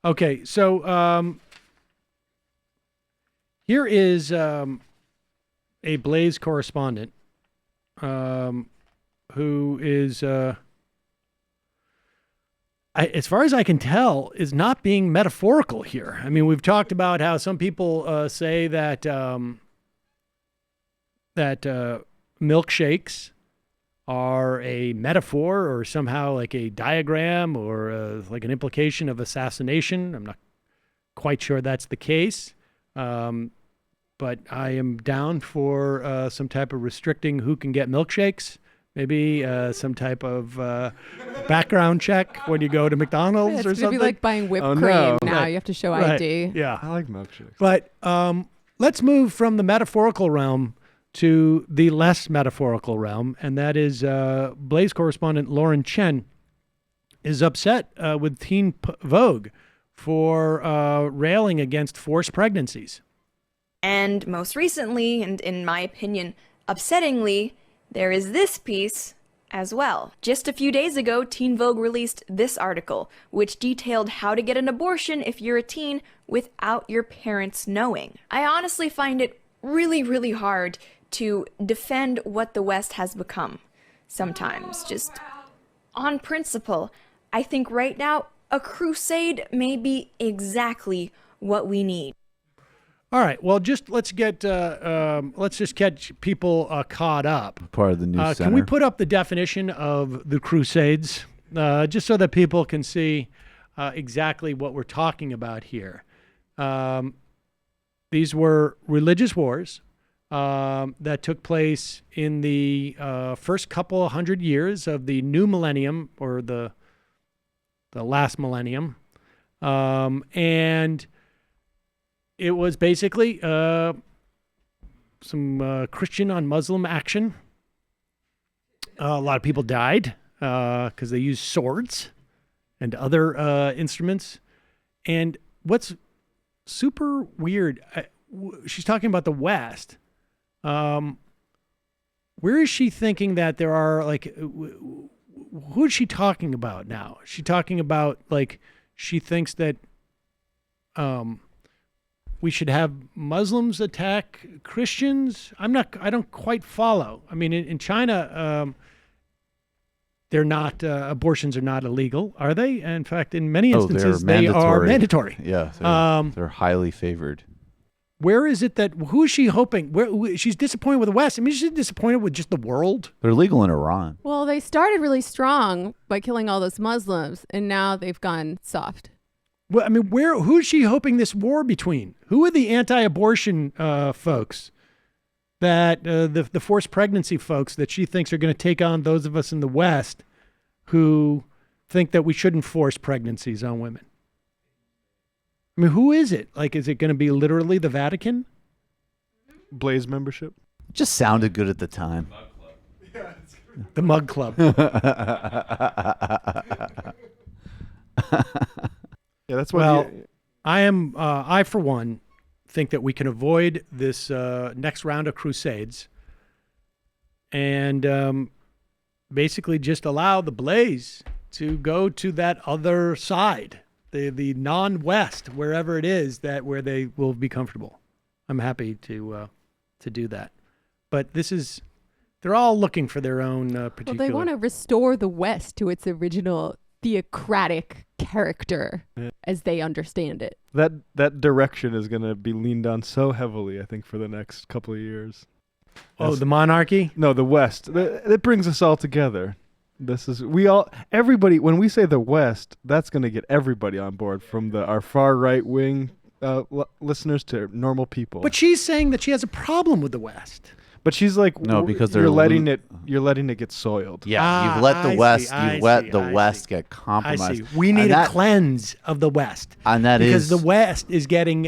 Okay, so here is a Blaze correspondent who is, as far as I can tell, is not being metaphorical here. I mean, we've talked about how some people say that milkshakes are a metaphor or somehow like a diagram or like an implication of assassination. I'm not quite sure that's the case. But I am down for some type of restricting who can get milkshakes. Maybe some type of background check when you go to McDonald's or something. It's going to be like buying whipped cream now. Right. You have to show ID. Yeah. I like milkshakes. But let's move from the metaphorical realm to the less metaphorical realm, and that is Blaze correspondent Lauren Chen is upset with Teen Vogue for railing against forced pregnancies. And most recently, and in my opinion, upsettingly, there is this piece as well. Just a few days ago, Teen Vogue released this article, which detailed how to get an abortion if you're a teen without your parents knowing. I honestly find it really, really hard to defend what the West has become sometimes. Just on principle, I think right now a crusade may be exactly what we need. All right. Well, let's just catch people caught up. Part of the news center. Can we put up the definition of the Crusades, just so that people can see exactly what we're talking about here? These were religious wars that took place in the first couple of hundred years of the new millennium, or the last millennium, and it was basically some Christian on Muslim action. A lot of people died because they used swords and other instruments. And what's super weird, she's talking about the West. Where is she thinking that there are, like, who is she talking about now? Is she talking about, like, she thinks that we should have Muslims attack Christians? I don't quite follow. I mean, in China, they're not, abortions are not illegal, are they? In fact, in many instances, they are mandatory. Yeah, they're highly favored. Where is it that, who is she hoping? She's disappointed with the West. I mean, she's disappointed with just the world. They're legal in Iran. Well, they started really strong by killing all those Muslims, and now they've gone soft. Well, I mean, who is she hoping this war between? Who are the anti-abortion folks, that the forced pregnancy folks that she thinks are going to take on those of us in the West who think that we shouldn't force pregnancies on women? I mean, who is it? Like, is it going to be literally the Vatican? Blaze membership? Just sounded good at the time. The Mug Club. Yeah, that's why. Well, I for one think that we can avoid this next round of crusades and basically just allow the Blaze to go to that other side, the non-West, wherever it is where they will be comfortable. I'm happy to do that, but they're all looking for their own particular. Well, they want to restore the West to its original theocratic character as they understand it. That direction is going to be leaned on so heavily, I think, for the next couple of years. Oh, the monarchy? No, the West. It brings us all together. Everybody, when we say the West, that's going to get everybody on board, from our far right wing listeners to normal people. But she's saying that she has a problem with the West. But she's like, no, because you're letting it get soiled. Yeah, you've let the West get compromised. I see. We need a cleanse of the West, and because the West is getting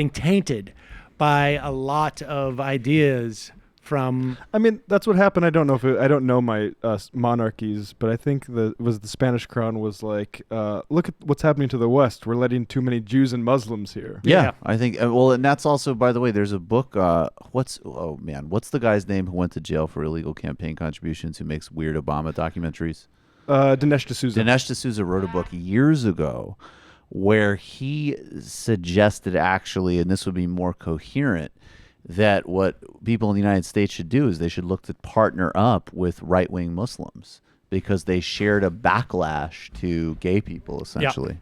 tainted by a lot of ideas from. I mean, that's what happened. I don't know my monarchies, but I think the Spanish crown was like, look at what's happening to the West. We're letting too many Jews and Muslims here. Yeah. I think. Well, and that's also, by the way, there's a book. What's the guy's name who went to jail for illegal campaign contributions, who makes weird Obama documentaries? Dinesh D'Souza. Dinesh D'Souza wrote a book years ago where he suggested actually, and this would be more coherent, that what people in the United States should do is they should look to partner up with right-wing Muslims because they shared a backlash to gay people, essentially.